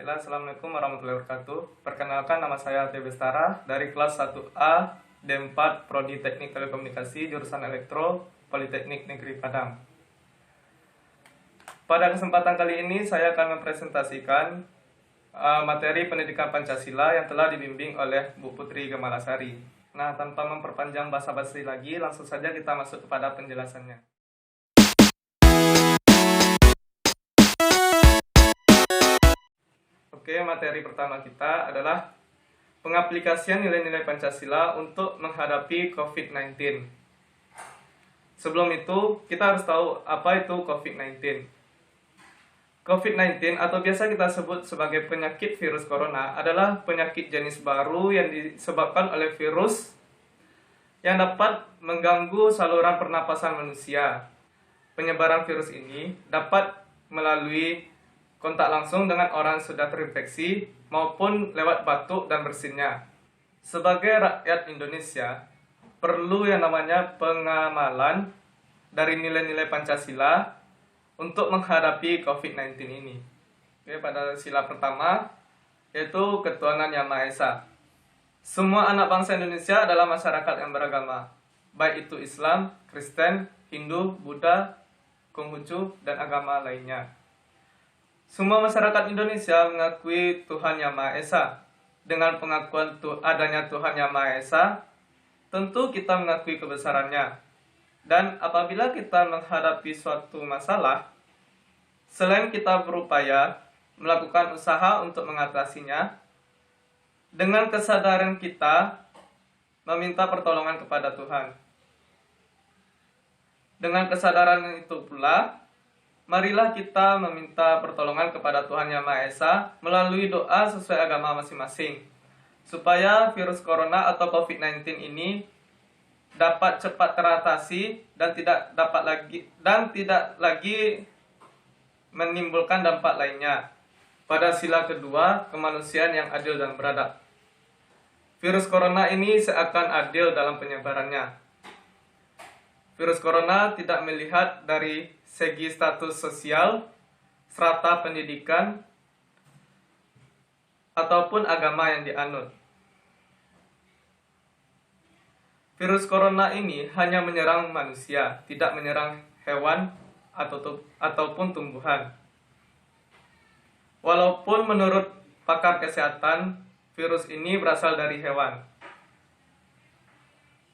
Baiklah, Assalamualaikum warahmatullahi wabarakatuh. Perkenalkan, nama saya Ate Bestara dari kelas 1A D4 Prodi Teknik Telekomunikasi jurusan Elektro Politeknik Negeri Padang. Pada kesempatan kali ini saya akan mempresentasikan materi pendidikan Pancasila yang telah dibimbing oleh Bu Putri Gemalasari. Nah, tanpa memperpanjang basa-basi lagi, langsung saja kita masuk kepada penjelasannya. Oke, materi pertama kita adalah pengaplikasian nilai-nilai Pancasila untuk menghadapi COVID-19. Sebelum itu, kita harus tahu apa itu COVID-19. COVID-19 atau biasa kita sebut sebagai penyakit virus corona adalah penyakit jenis baru yang disebabkan oleh virus yang dapat mengganggu saluran pernapasan manusia. Penyebaran virus ini dapat melalui kontak langsung dengan orang yang sudah terinfeksi maupun lewat batuk dan bersinnya. Sebagai rakyat Indonesia, perlu yang namanya pengamalan dari nilai-nilai Pancasila untuk menghadapi COVID-19 ini. Oke, pada sila pertama, yaitu ketuhanan Yang Maha Esa. Semua anak bangsa Indonesia adalah masyarakat yang beragama, baik itu Islam, Kristen, Hindu, Buddha, Konghucu, dan agama lainnya. Semua masyarakat Indonesia mengakui Tuhan Yang Maha Esa. Dengan pengakuan adanya Tuhan Yang Maha Esa, tentu kita mengakui kebesarannya. Dan apabila kita menghadapi suatu masalah, selain kita berupaya melakukan usaha untuk mengatasinya, dengan kesadaran kita meminta pertolongan kepada Tuhan. Dengan kesadaran itu pula, marilah kita meminta pertolongan kepada Tuhan Yang Maha Esa melalui doa sesuai agama masing-masing, supaya virus corona atau COVID-19 ini dapat cepat teratasi dan tidak lagi menimbulkan dampak lainnya. Pada sila kedua, kemanusiaan yang adil dan beradab. Virus corona ini seakan adil dalam penyebarannya. Virus corona tidak melihat dari segi status sosial, strata pendidikan, ataupun agama yang dianut. Virus corona ini hanya menyerang manusia, tidak menyerang hewan ataupun tumbuhan. Walaupun menurut pakar kesehatan, virus ini berasal dari hewan.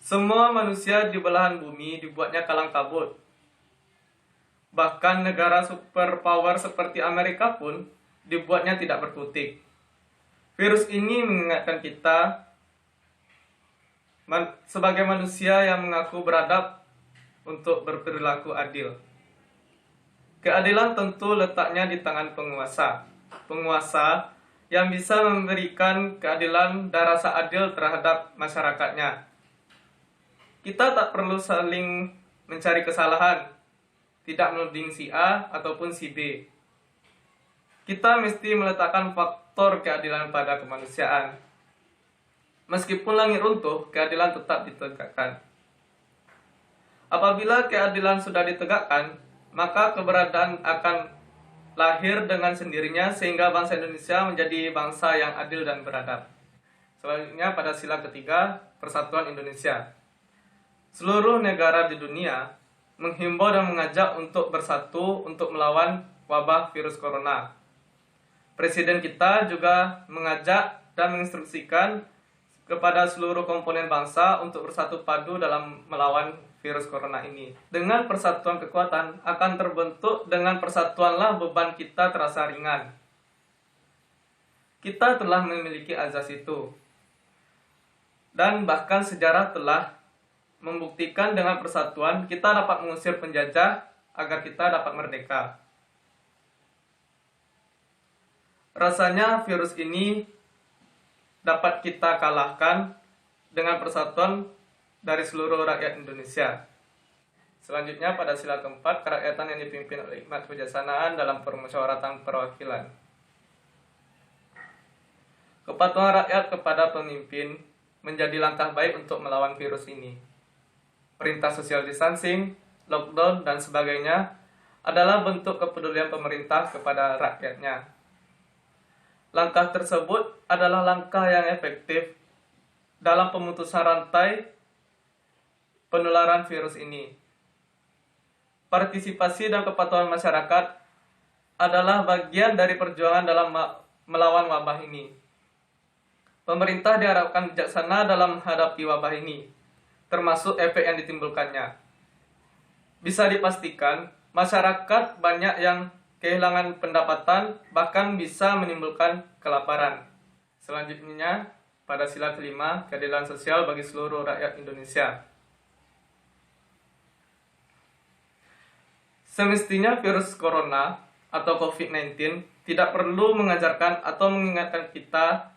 Semua manusia di belahan bumi dibuatnya kalang kabut. Bahkan negara superpower seperti Amerika pun dibuatnya tidak berkutik. Virus ini mengingatkan kita sebagai manusia yang mengaku beradab untuk berperilaku adil. Keadilan tentu letaknya di tangan penguasa. Penguasa yang bisa memberikan keadilan dan rasa adil terhadap masyarakatnya. Kita tak perlu saling mencari kesalahan, tidak menuding si A ataupun si B. Kita mesti meletakkan faktor keadilan pada kemanusiaan. Meskipun langit runtuh, keadilan tetap ditegakkan. Apabila keadilan sudah ditegakkan, maka keberadaan akan lahir dengan sendirinya sehingga bangsa Indonesia menjadi bangsa yang adil dan beradab. Selanjutnya pada sila ketiga, Persatuan Indonesia. Seluruh negara di dunia menghimbau dan mengajak untuk bersatu untuk melawan wabah virus corona. Presiden kita juga mengajak dan menginstruksikan kepada seluruh komponen bangsa untuk bersatu padu dalam melawan virus corona ini. Dengan persatuan kekuatan akan terbentuk, dengan persatuanlah beban kita terasa ringan. Kita telah memiliki azas itu. Dan bahkan sejarah telah membuktikan dengan persatuan kita dapat mengusir penjajah agar kita dapat merdeka. Rasanya virus ini dapat kita kalahkan dengan persatuan dari seluruh rakyat Indonesia. Selanjutnya pada sila keempat, kerakyatan yang dipimpin oleh hikmat kebijaksanaan dalam permusyawaratan perwakilan. Kepatuhan rakyat kepada pemimpin menjadi langkah baik untuk melawan virus ini. Perintah social distancing, lockdown, dan sebagainya adalah bentuk kepedulian pemerintah kepada rakyatnya. Langkah tersebut adalah langkah yang efektif dalam pemutusan rantai penularan virus ini. Partisipasi dan kepatuhan masyarakat adalah bagian dari perjuangan dalam melawan wabah ini. Pemerintah diharapkan bijaksana dalam menghadapi wabah ini, termasuk efek yang ditimbulkannya. Bisa dipastikan, masyarakat banyak yang kehilangan pendapatan, bahkan bisa menimbulkan kelaparan. Selanjutnya, pada sila kelima, keadilan sosial bagi seluruh rakyat Indonesia. Semestinya virus corona atau COVID-19 tidak perlu mengajarkan atau mengingatkan kita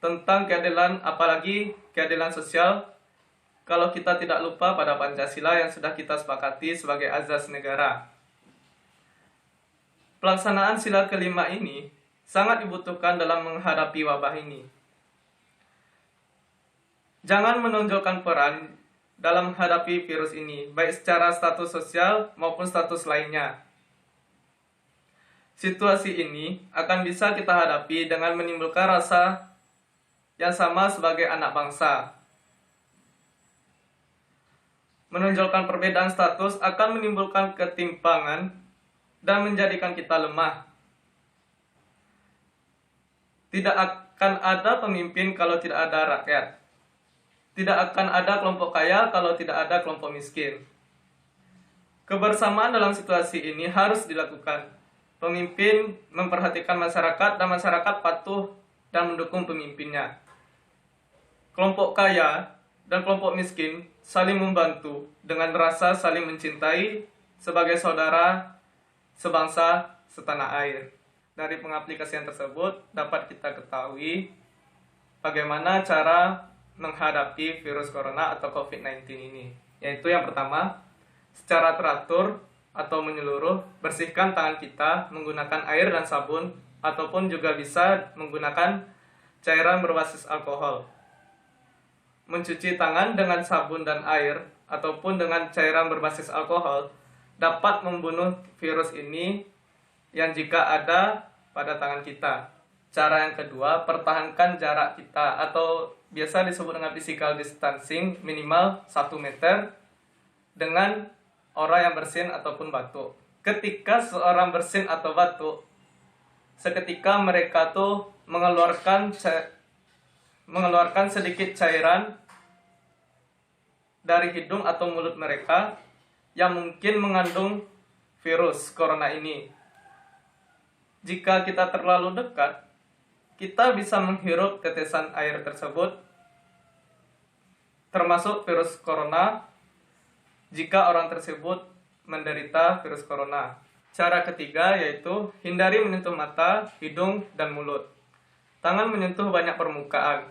tentang keadilan, apalagi keadilan sosial, kalau kita tidak lupa pada Pancasila yang sudah kita sepakati sebagai azas negara. Pelaksanaan sila kelima ini sangat dibutuhkan dalam menghadapi wabah ini. Jangan menonjolkan peran dalam menghadapi virus ini, baik secara status sosial maupun status lainnya. Situasi ini akan bisa kita hadapi dengan menimbulkan rasa yang sama sebagai anak bangsa. Menonjolkan perbedaan status akan menimbulkan ketimpangan dan menjadikan kita lemah. Tidak akan ada pemimpin kalau tidak ada rakyat. Tidak akan ada kelompok kaya kalau tidak ada kelompok miskin. Kebersamaan dalam situasi ini harus dilakukan. Pemimpin memperhatikan masyarakat dan masyarakat patuh dan mendukung pemimpinnya. Kelompok kaya dan kelompok miskin saling membantu dengan rasa saling mencintai sebagai saudara, sebangsa, setanah air. Dari pengaplikasian tersebut dapat kita ketahui bagaimana cara menghadapi virus corona atau COVID-19 ini. Yaitu yang pertama, secara teratur atau menyeluruh, bersihkan tangan kita menggunakan air dan sabun, ataupun juga bisa menggunakan cairan berbasis alkohol. Mencuci tangan dengan sabun dan air, ataupun dengan cairan berbasis alkohol, dapat membunuh virus ini yang jika ada pada tangan kita. Cara yang kedua, pertahankan jarak kita atau biasa disebut dengan physical distancing minimal 1 meter dengan orang yang bersin ataupun batuk. Ketika seorang bersin atau batuk, seketika mereka tuh mengeluarkan sedikit cairan dari hidung atau mulut mereka yang mungkin mengandung virus corona ini. Jika kita terlalu dekat, kita bisa menghirup tetesan air tersebut, termasuk virus corona, jika orang tersebut menderita virus corona. Cara ketiga yaitu hindari menyentuh mata, hidung, dan mulut. Tangan menyentuh banyak permukaan,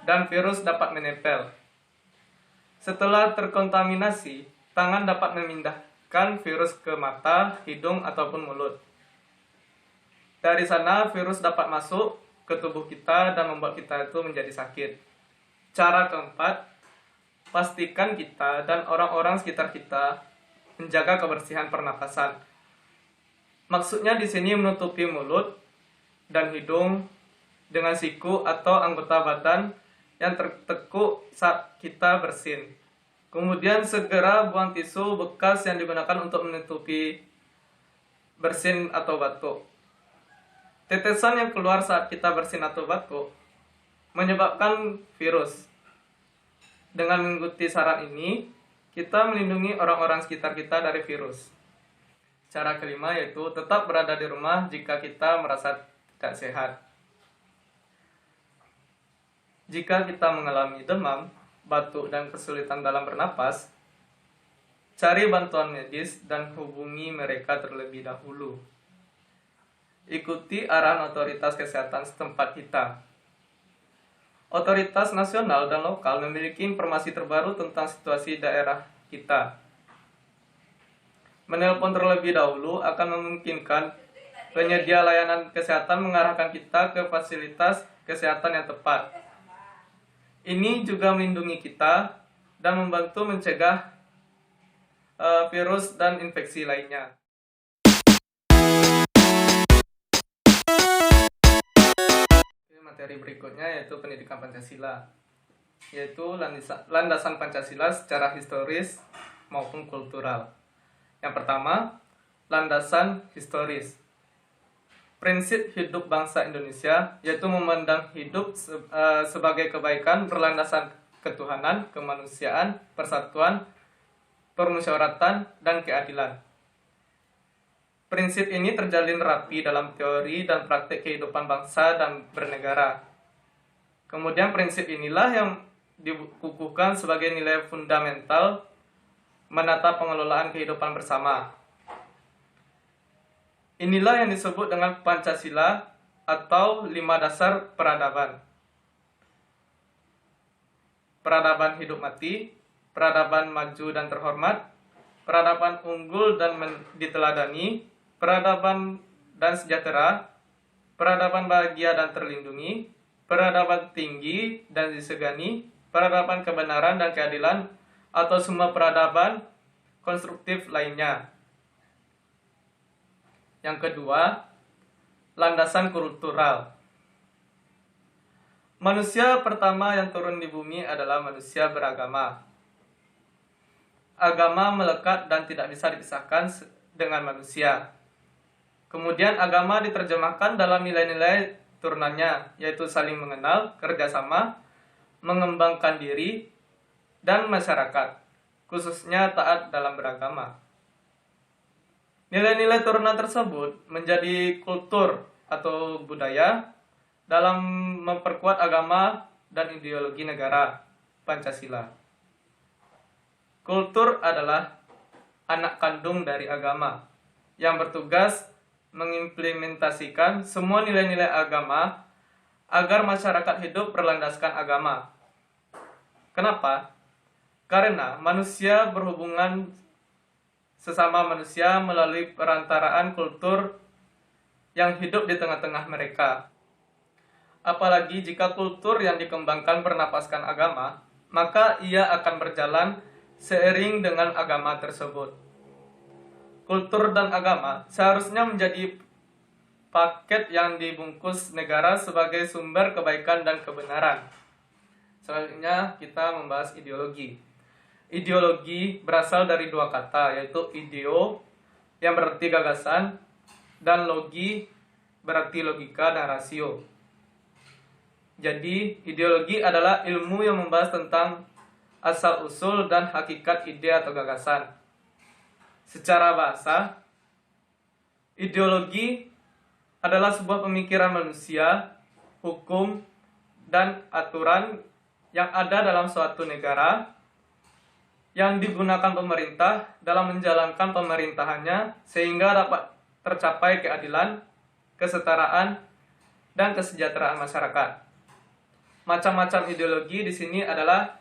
dan virus dapat menempel. Setelah terkontaminasi, tangan dapat memindahkan virus ke mata, hidung, ataupun mulut. Dari sana, virus dapat masuk ke tubuh kita dan membuat kita itu menjadi sakit. Cara keempat, pastikan kita dan orang-orang sekitar kita menjaga kebersihan pernapasan. Maksudnya di sini menutupi mulut dan hidung dengan siku atau anggota badan yang tertekuk saat kita bersin. Kemudian segera buang tisu bekas yang digunakan untuk menutupi bersin atau batuk. Tetesan yang keluar saat kita bersin atau batuk menyebabkan virus. Dengan mengikuti saran ini, kita melindungi orang-orang sekitar kita dari virus. Cara kelima yaitu tetap berada di rumah jika kita merasa tidak sehat. Jika kita mengalami demam, batuk, dan kesulitan dalam bernapas, cari bantuan medis dan hubungi mereka terlebih dahulu. Ikuti arahan otoritas kesehatan setempat kita. Otoritas nasional dan lokal memiliki informasi terbaru tentang situasi daerah kita. Menelpon terlebih dahulu akan memungkinkan penyedia layanan kesehatan mengarahkan kita ke fasilitas kesehatan yang tepat. Ini juga melindungi kita dan membantu mencegah virus dan infeksi lainnya. materi berikutnya yaitu pendidikan Pancasila, yaitu landasan Pancasila secara historis maupun kultural. Yang pertama, landasan historis. Prinsip hidup bangsa Indonesia yaitu memandang hidup sebagai kebaikan berlandaskan ketuhanan, kemanusiaan, persatuan, permusyawaratan, dan keadilan. Prinsip ini terjalin rapi dalam teori dan praktik kehidupan bangsa dan bernegara. Kemudian prinsip inilah yang dikukuhkan sebagai nilai fundamental menata pengelolaan kehidupan bersama. Inilah yang disebut dengan Pancasila atau 5 dasar peradaban. Peradaban hidup mati, peradaban maju dan terhormat, peradaban unggul dan diteladani, peradaban dan sejahtera, peradaban bahagia dan terlindungi, peradaban tinggi dan disegani, peradaban kebenaran dan keadilan, atau semua peradaban konstruktif lainnya. Yang kedua, landasan kultural. Manusia pertama yang turun di bumi adalah manusia beragama. Agama melekat dan tidak bisa dipisahkan dengan manusia. Kemudian agama diterjemahkan dalam nilai-nilai turunannya, yaitu saling mengenal, kerjasama, mengembangkan diri, dan masyarakat, khususnya taat dalam beragama. Nilai-nilai turunan tersebut menjadi kultur atau budaya dalam memperkuat agama dan ideologi negara, Pancasila. Kultur adalah anak kandung dari agama yang bertugas mengimplementasikan semua nilai-nilai agama agar masyarakat hidup berlandaskan agama. Kenapa? Karena manusia berhubungan sesama manusia melalui perantaraan kultur yang hidup di tengah-tengah mereka. Apalagi jika kultur yang dikembangkan bernapaskan agama, maka ia akan berjalan seiring dengan agama tersebut. Kultur dan agama seharusnya menjadi paket yang dibungkus negara sebagai sumber kebaikan dan kebenaran. Selanjutnya kita membahas ideologi. Ideologi berasal dari 2 kata, yaitu ideo yang berarti gagasan dan logi berarti logika dan rasio. Jadi, ideologi adalah ilmu yang membahas tentang asal-usul dan hakikat ide atau gagasan. Secara bahasa, ideologi adalah sebuah pemikiran manusia, hukum, dan aturan yang ada dalam suatu negara yang digunakan pemerintah dalam menjalankan pemerintahannya sehingga dapat tercapai keadilan, kesetaraan, dan kesejahteraan masyarakat. Macam-macam ideologi di sini adalah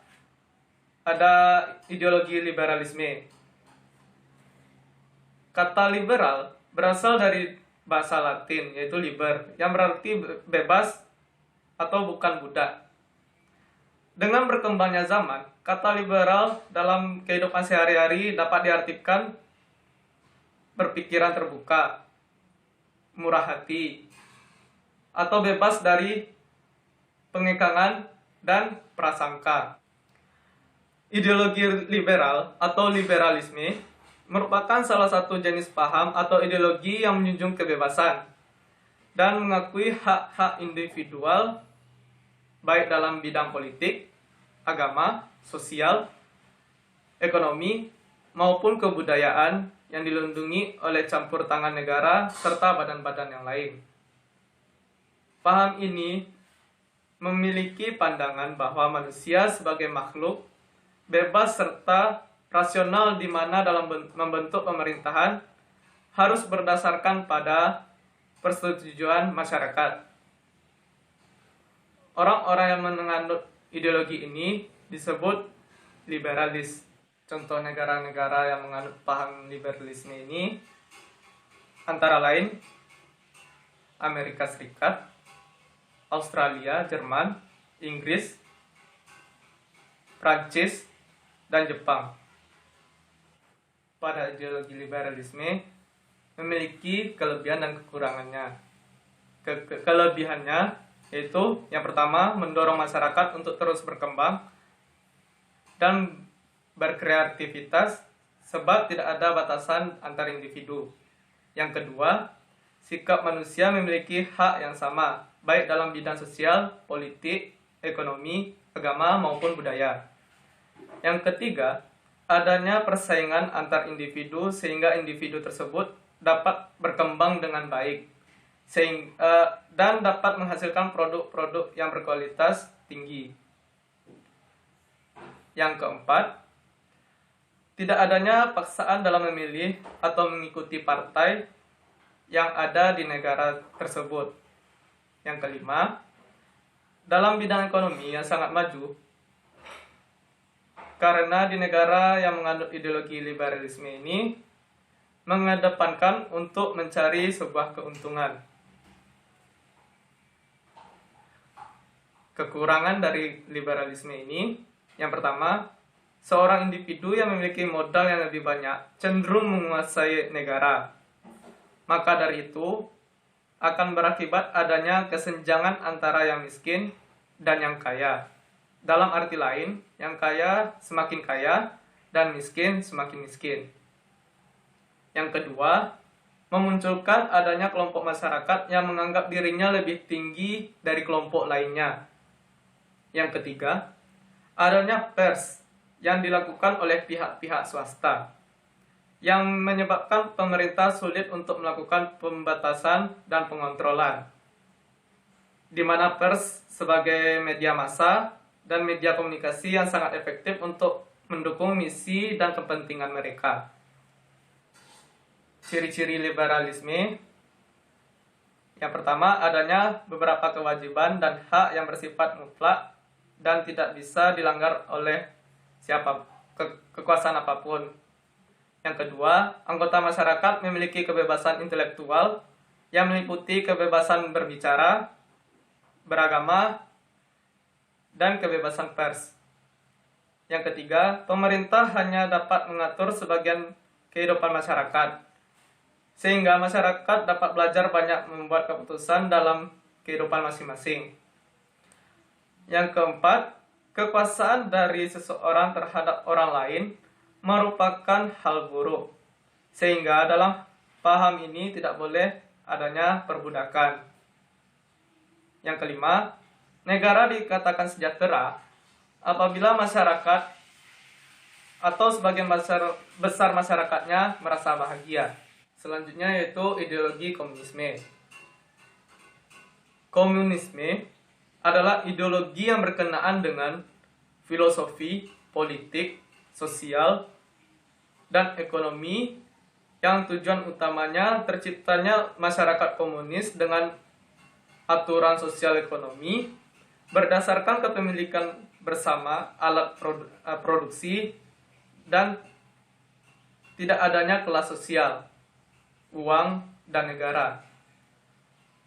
ada ideologi liberalisme. Kata liberal berasal dari bahasa Latin yaitu liber yang berarti bebas atau bukan budak. Dengan berkembangnya zaman, kata liberal dalam kehidupan sehari-hari dapat diartikan berpikiran terbuka, murah hati, atau bebas dari pengekangan dan prasangka. Ideologi liberal atau liberalisme merupakan salah satu jenis paham atau ideologi yang menjunjung kebebasan dan mengakui hak-hak individual baik dalam bidang politik, agama, sosial, ekonomi, maupun kebudayaan yang dilindungi oleh campur tangan negara serta badan-badan yang lain. Paham ini memiliki pandangan bahwa manusia sebagai makhluk bebas serta rasional di mana dalam membentuk pemerintahan harus berdasarkan pada persetujuan masyarakat. Orang-orang yang menganut ideologi ini disebut liberalis. Contoh negara-negara yang menganut paham liberalisme ini antara lain Amerika Serikat, Australia, Jerman, Inggris, Prancis, dan Jepang. Pada ideologi liberalisme memiliki kelebihan dan kekurangannya. Kelebihannya yaitu yang pertama, mendorong masyarakat untuk terus berkembang dan berkreativitas sebab tidak ada batasan antar individu. Yang kedua, sikap manusia memiliki hak yang sama, baik dalam bidang sosial, politik, ekonomi, agama, maupun budaya. Yang ketiga, adanya persaingan antar individu sehingga individu tersebut dapat berkembang dengan baik dan dapat menghasilkan produk-produk yang berkualitas tinggi. Yang keempat, tidak adanya paksaan dalam memilih atau mengikuti partai yang ada di negara tersebut. Yang kelima, dalam bidang ekonomi yang sangat maju, karena di negara yang menganut ideologi liberalisme ini mengedepankan untuk mencari sebuah keuntungan. Kekurangan dari liberalisme ini, yang pertama, seorang individu yang memiliki modal yang lebih banyak cenderung menguasai negara. Maka dari itu, akan berakibat adanya kesenjangan antara yang miskin dan yang kaya. Dalam arti lain, yang kaya semakin kaya dan miskin semakin miskin. Yang kedua, memunculkan adanya kelompok masyarakat yang menganggap dirinya lebih tinggi dari kelompok lainnya. Yang ketiga, adanya pers yang dilakukan oleh pihak-pihak swasta yang menyebabkan pemerintah sulit untuk melakukan pembatasan dan pengontrolan, di mana pers sebagai media massa dan media komunikasi yang sangat efektif untuk mendukung misi dan kepentingan mereka. Ciri-ciri liberalisme, yang pertama, adanya beberapa kewajiban dan hak yang bersifat mutlak dan tidak bisa dilanggar oleh kekuasaan apapun. Yang kedua, anggota masyarakat memiliki kebebasan intelektual yang meliputi kebebasan berbicara, beragama, dan kebebasan pers. Yang ketiga, pemerintah hanya dapat mengatur sebagian kehidupan masyarakat, sehingga masyarakat dapat belajar banyak membuat keputusan dalam kehidupan masing-masing. Yang keempat, kekuasaan dari seseorang terhadap orang lain merupakan hal buruk, sehingga dalam paham ini tidak boleh adanya perbudakan. Yang kelima, negara dikatakan sejahtera apabila masyarakat atau sebagian besar masyarakatnya merasa bahagia. Selanjutnya yaitu ideologi komunisme. Komunisme adalah ideologi yang berkenaan dengan filosofi, politik, sosial, dan ekonomi yang tujuan utamanya terciptanya masyarakat komunis dengan aturan sosial ekonomi berdasarkan kepemilikan bersama alat produksi dan tidak adanya kelas sosial, uang, dan negara.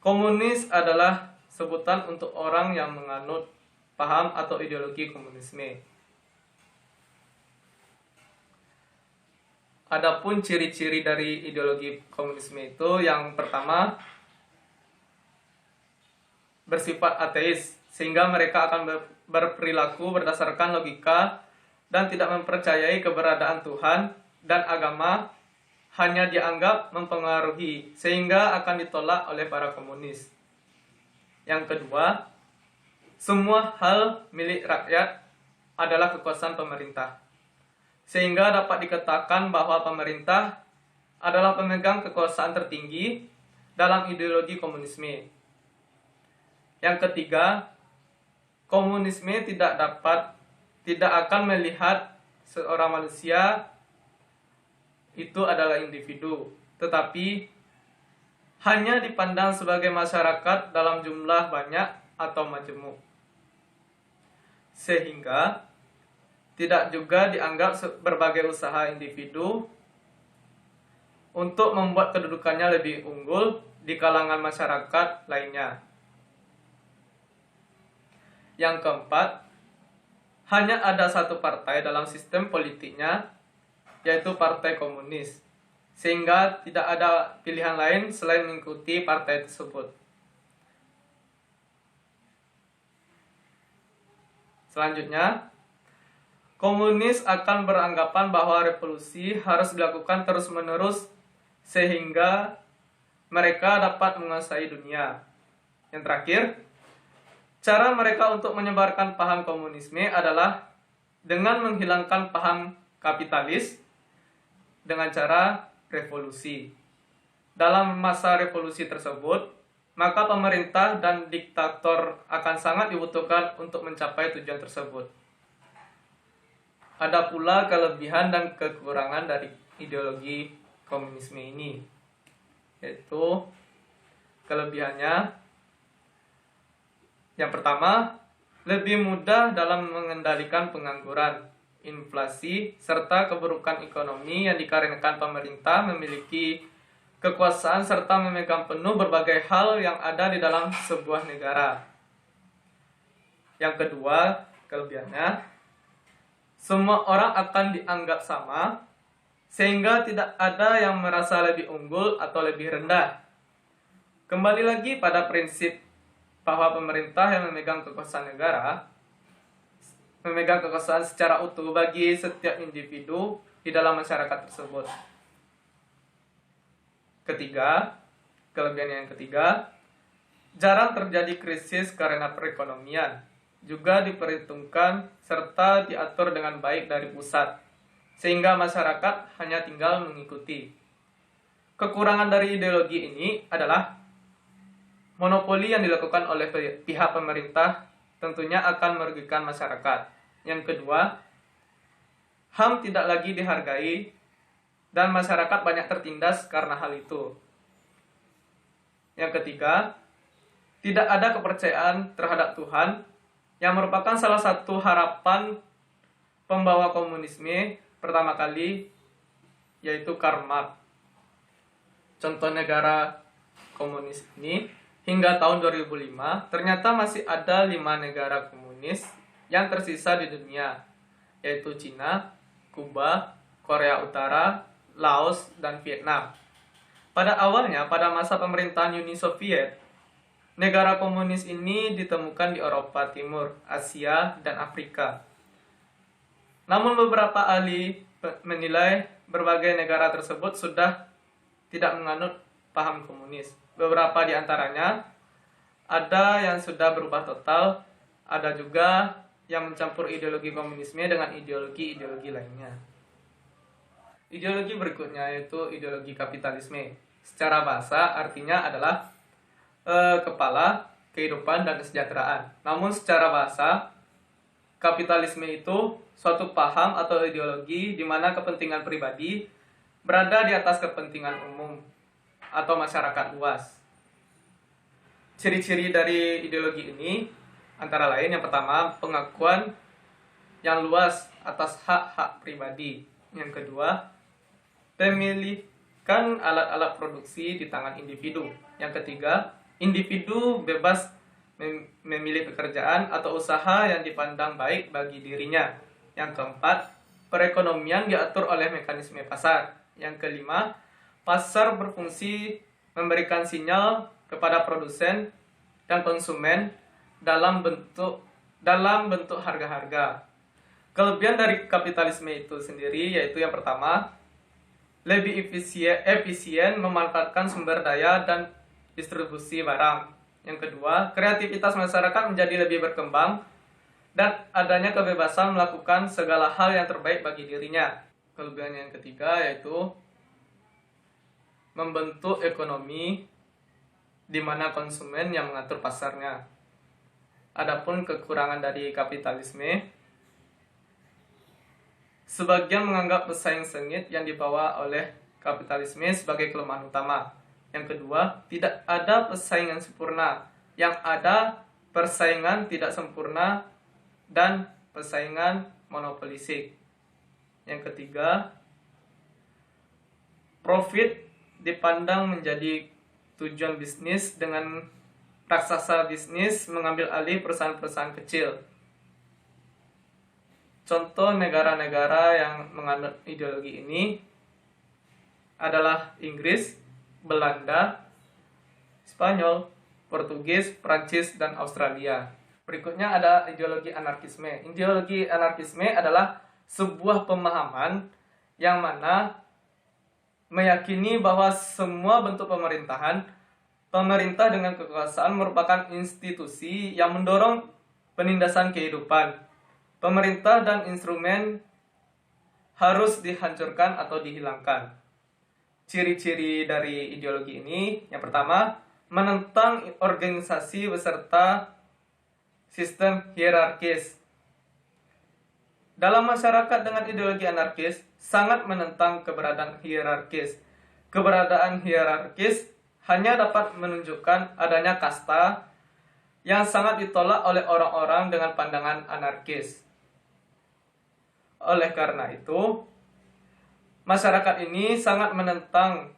Komunis adalah sebutan untuk orang yang menganut paham atau ideologi komunisme. Adapun ciri-ciri dari ideologi komunisme itu, yang pertama, bersifat ateis, sehingga mereka akan berperilaku berdasarkan logika dan tidak mempercayai keberadaan Tuhan dan agama hanya dianggap mempengaruhi, sehingga akan ditolak oleh para komunis. Yang kedua, semua hal milik rakyat adalah kekuasaan pemerintah, sehingga dapat dikatakan bahwa pemerintah adalah pemegang kekuasaan tertinggi dalam ideologi komunisme. Yang ketiga, komunisme tidak akan melihat seorang manusia itu adalah individu, tetapi hanya dipandang sebagai masyarakat dalam jumlah banyak atau majemuk. Sehingga tidak juga dianggap berbagai usaha individu untuk membuat kedudukannya lebih unggul di kalangan masyarakat lainnya. Yang keempat, hanya ada satu partai dalam sistem politiknya, yaitu Partai Komunis, sehingga tidak ada pilihan lain selain mengikuti partai tersebut. Selanjutnya, komunis akan beranggapan bahwa revolusi harus dilakukan terus-menerus sehingga mereka dapat menguasai dunia. Yang terakhir, cara mereka untuk menyebarkan paham komunisme adalah dengan menghilangkan paham kapitalis dengan cara revolusi. Dalam masa revolusi tersebut, maka pemerintah dan diktator akan sangat dibutuhkan untuk mencapai tujuan tersebut. Ada pula kelebihan dan kekurangan dari ideologi komunisme ini, yaitu kelebihannya yang pertama, lebih mudah dalam mengendalikan pengangguran, inflasi, serta keburukan ekonomi yang dikarenakan pemerintah memiliki kekuasaan serta memegang penuh berbagai hal yang ada di dalam sebuah negara. Yang kedua, kelebihannya, semua orang akan dianggap sama, sehingga tidak ada yang merasa lebih unggul atau lebih rendah. Kembali lagi pada prinsip bahwa pemerintah yang memegang kekuasaan negara, memegang kekuasaan secara utuh bagi setiap individu di dalam masyarakat tersebut. Kelebihan yang ketiga, jarang terjadi krisis karena perekonomian, juga diperhitungkan serta diatur dengan baik dari pusat, sehingga masyarakat hanya tinggal mengikuti. Kekurangan dari ideologi ini adalah monopoli yang dilakukan oleh pihak pemerintah tentunya akan merugikan masyarakat. Yang kedua, HAM tidak lagi dihargai dan masyarakat banyak tertindas karena hal itu. Yang ketiga, tidak ada kepercayaan terhadap Tuhan yang merupakan salah satu harapan pembawa komunisme pertama kali, yaitu Karl Marx. Contoh negara komunis ini, hingga tahun 2005, ternyata masih ada 5 negara komunis yang tersisa di dunia, yaitu Cina, Kuba, Korea Utara, Laos, dan Vietnam. Pada awalnya, pada masa pemerintahan Uni Soviet, negara komunis ini ditemukan di Eropa Timur, Asia, dan Afrika. Namun beberapa ahli menilai berbagai negara tersebut sudah tidak menganut paham komunis. Beberapa di antaranya ada yang sudah berubah total, ada juga yang mencampur ideologi komunisme dengan ideologi-ideologi lainnya. Ideologi berikutnya yaitu ideologi kapitalisme. Secara bahasa artinya adalah kepala, kehidupan, dan kesejahteraan. Namun secara bahasa, kapitalisme itu suatu paham atau ideologi di mana kepentingan pribadi berada di atas kepentingan umum atau masyarakat luas. Ciri-ciri dari ideologi ini antara lain yang pertama, pengakuan yang luas atas hak-hak pribadi. Yang kedua, pemilikan alat-alat produksi di tangan individu. Yang ketiga, individu bebas memilih pekerjaan atau usaha yang dipandang baik bagi dirinya. Yang keempat, perekonomian diatur oleh mekanisme pasar. Yang kelima, pasar berfungsi memberikan sinyal kepada produsen dan konsumen dalam bentuk harga-harga. Kelebihan dari kapitalisme itu sendiri yaitu yang pertama, lebih efisien memanfaatkan sumber daya dan distribusi barang. Yang kedua, kreativitas masyarakat menjadi lebih berkembang dan adanya kebebasan melakukan segala hal yang terbaik bagi dirinya. Kelebihan yang ketiga yaitu membentuk ekonomi di mana konsumen yang mengatur pasarnya. Adapun kekurangan dari kapitalisme, sebagian menganggap pesaing sengit yang dibawa oleh kapitalisme sebagai kelemahan utama. Yang kedua, tidak ada persaingan sempurna. Yang ada persaingan tidak sempurna dan persaingan monopolistik. Yang ketiga, profit dipandang menjadi tujuan bisnis dengan raksasa bisnis mengambil alih perusahaan-perusahaan kecil. Contoh negara-negara yang menganut ideologi ini adalah Inggris, Belanda, Spanyol, Portugis, Prancis, dan Australia. Berikutnya ada ideologi anarkisme. Ideologi anarkisme adalah sebuah pemahaman yang mana meyakini bahwa semua bentuk pemerintah dengan kekuasaan merupakan institusi yang mendorong penindasan kehidupan. Pemerintah dan instrumen harus dihancurkan atau dihilangkan. Ciri-ciri dari ideologi ini, yang pertama, menentang organisasi beserta sistem hierarkis. Dalam masyarakat dengan ideologi anarkis, sangat menentang keberadaan hierarkis. Keberadaan hierarkis hanya dapat menunjukkan adanya kasta yang sangat ditolak oleh orang-orang dengan pandangan anarkis. Oleh karena itu, masyarakat ini sangat menentang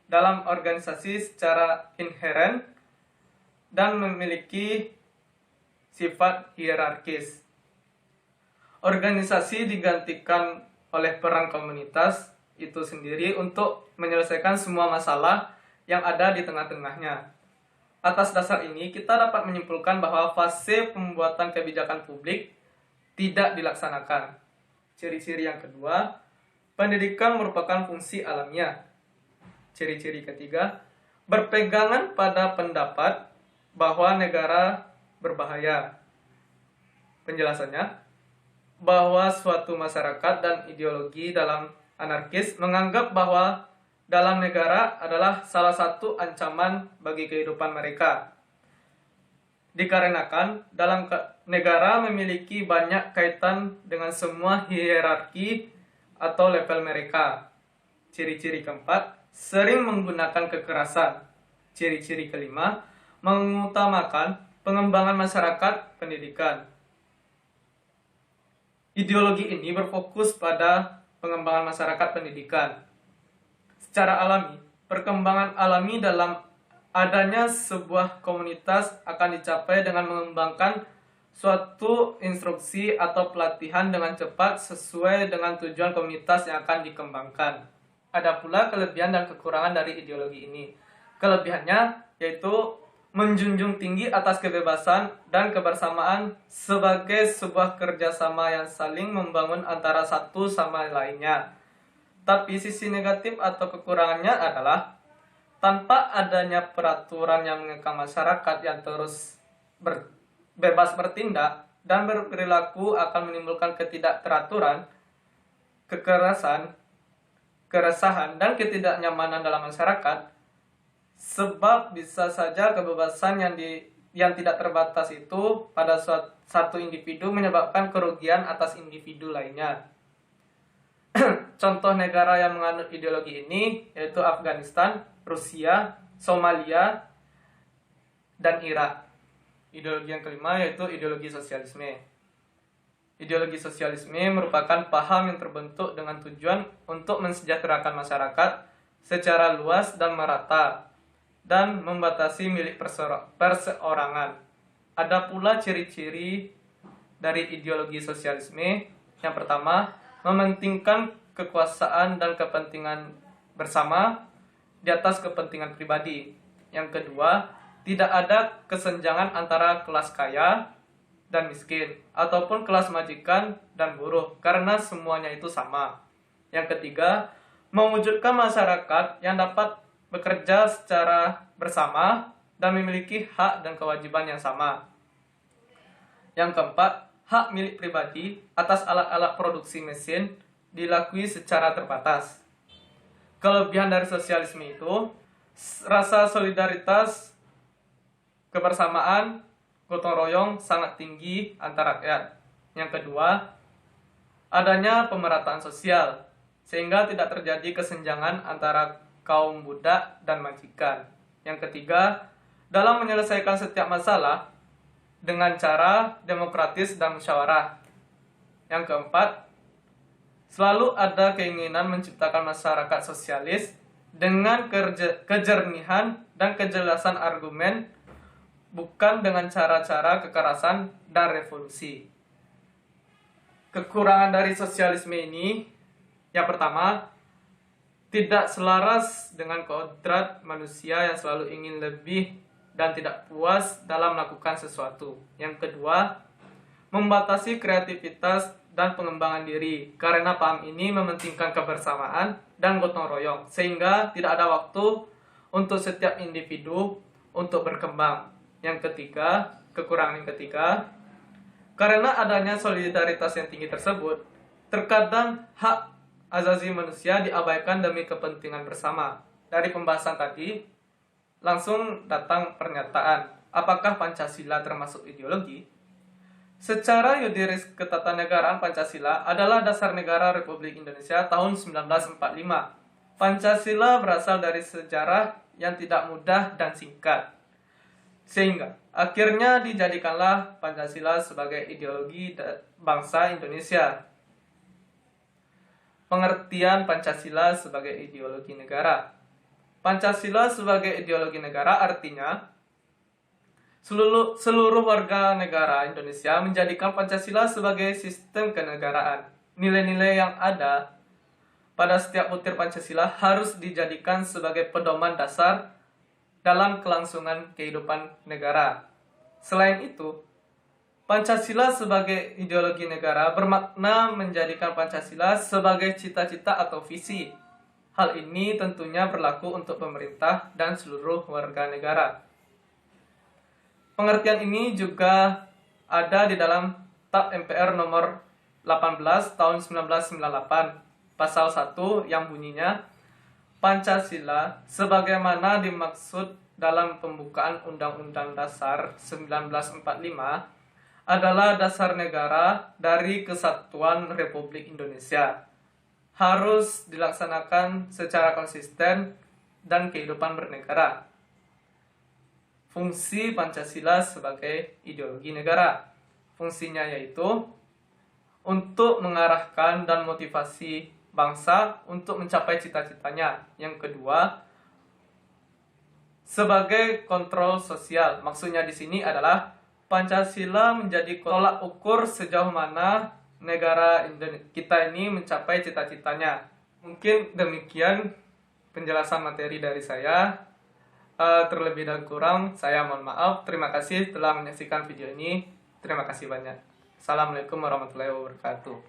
dalam organisasi secara inheren dan memiliki sifat hierarkis. Organisasi digantikan oleh peran komunitas itu sendiri untuk menyelesaikan semua masalah yang ada di tengah-tengahnya. Atas dasar ini, kita dapat menyimpulkan bahwa fase pembuatan kebijakan publik tidak dilaksanakan. Ciri-ciri yang kedua, pendidikan merupakan fungsi alamiah. Ciri-ciri ketiga, berpegangan pada pendapat bahwa negara berbahaya. Penjelasannya, bahwa suatu masyarakat dan ideologi dalam anarkis menganggap bahwa dalam negara adalah salah satu ancaman bagi kehidupan mereka. Dikarenakan dalam negara memiliki banyak kaitan dengan semua hierarki atau level mereka. Ciri-ciri keempat, sering menggunakan kekerasan. Ciri-ciri kelima, mengutamakan pengembangan masyarakat pendidikan. Ideologi ini berfokus pada pengembangan masyarakat pendidikan. Secara alami, perkembangan alami dalam adanya sebuah komunitas akan dicapai dengan mengembangkan suatu instruksi atau pelatihan dengan cepat sesuai dengan tujuan komunitas yang akan dikembangkan. Ada pula kelebihan dan kekurangan dari ideologi ini. Kelebihannya yaitu menjunjung tinggi atas kebebasan dan kebersamaan sebagai sebuah kerjasama yang saling membangun antara satu sama lainnya. Tapi sisi negatif atau kekurangannya adalah tanpa adanya peraturan yang mengekang masyarakat yang terus bebas bertindak dan berperilaku akan menimbulkan ketidakteraturan, kekerasan, keresahan, dan ketidaknyamanan dalam masyarakat. Sebab bisa saja kebebasan yang tidak terbatas itu pada satu individu menyebabkan kerugian atas individu lainnya. Contoh negara yang menganut ideologi ini yaitu Afghanistan, Rusia, Somalia, dan Irak. Ideologi yang kelima yaitu ideologi sosialisme. Ideologi sosialisme merupakan paham yang terbentuk dengan tujuan untuk mensejahterakan masyarakat secara luas dan merata, dan membatasi milik perseorangan. Ada pula ciri-ciri dari ideologi sosialisme. Yang pertama, mementingkan kekuasaan dan kepentingan bersama di atas kepentingan pribadi. Yang kedua, tidak ada kesenjangan antara kelas kaya dan miskin, ataupun kelas majikan dan buruh, karena semuanya itu sama. Yang ketiga, mewujudkan masyarakat yang dapat bekerja secara bersama dan memiliki hak dan kewajiban yang sama. Yang keempat, hak milik pribadi atas alat-alat produksi mesin dilakui secara terbatas. Kelebihan dari sosialisme itu, rasa solidaritas, kebersamaan, gotong royong sangat tinggi antar rakyat. Yang kedua, adanya pemerataan sosial, sehingga tidak terjadi kesenjangan antara kaum budak dan majikan. Yang ketiga, dalam menyelesaikan setiap masalah dengan cara demokratis dan musyawarah. Yang keempat, selalu ada keinginan menciptakan masyarakat sosialis dengan kejernihan dan kejelasan argumen, bukan dengan cara-cara kekerasan dan revolusi. Kekurangan dari sosialisme ini, yang pertama, tidak selaras dengan kodrat manusia yang selalu ingin lebih dan tidak puas dalam melakukan sesuatu. Yang kedua, membatasi kreativitas dan pengembangan diri, karena paham ini mementingkan kebersamaan dan gotong royong, sehingga tidak ada waktu untuk setiap individu untuk berkembang. Yang ketiga, kekurangan yang ketiga, karena adanya solidaritas yang tinggi tersebut, terkadang hak asasi manusia diabaikan demi kepentingan bersama. Dari pembahasan tadi, langsung datang pernyataan, apakah Pancasila termasuk ideologi? Secara yuridis ketatanegaraan, Pancasila adalah dasar negara Republik Indonesia tahun 1945. Pancasila berasal dari sejarah yang tidak mudah dan singkat, sehingga akhirnya dijadikanlah Pancasila sebagai ideologi bangsa Indonesia. Pengertian Pancasila sebagai ideologi negara. Pancasila sebagai ideologi negara artinya seluruh warga negara Indonesia menjadikan Pancasila sebagai sistem kenegaraan. Nilai-nilai yang ada pada setiap butir Pancasila harus dijadikan sebagai pedoman dasar dalam kelangsungan kehidupan negara. Selain itu, Pancasila sebagai ideologi negara bermakna menjadikan Pancasila sebagai cita-cita atau visi. Hal ini tentunya berlaku untuk pemerintah dan seluruh warga negara. Pengertian ini juga ada di dalam TAP MPR nomor 18 tahun 1998, pasal 1 yang bunyinya, Pancasila sebagaimana dimaksud dalam pembukaan Undang-Undang Dasar 1945 adalah dasar negara dari Kesatuan Republik Indonesia. Harus dilaksanakan secara konsisten dan kehidupan bernegara. Fungsi Pancasila sebagai ideologi negara. Fungsinya yaitu untuk mengarahkan dan motivasi bangsa untuk mencapai cita-citanya. Yang kedua, sebagai kontrol sosial. Maksudnya di sini adalah Pancasila menjadi tolak ukur sejauh mana negara kita ini mencapai cita-citanya. Mungkin demikian penjelasan materi dari saya. Terlebih dan kurang, saya mohon maaf. Terima kasih telah menyaksikan video ini. Terima kasih banyak. Assalamualaikum warahmatullahi wabarakatuh.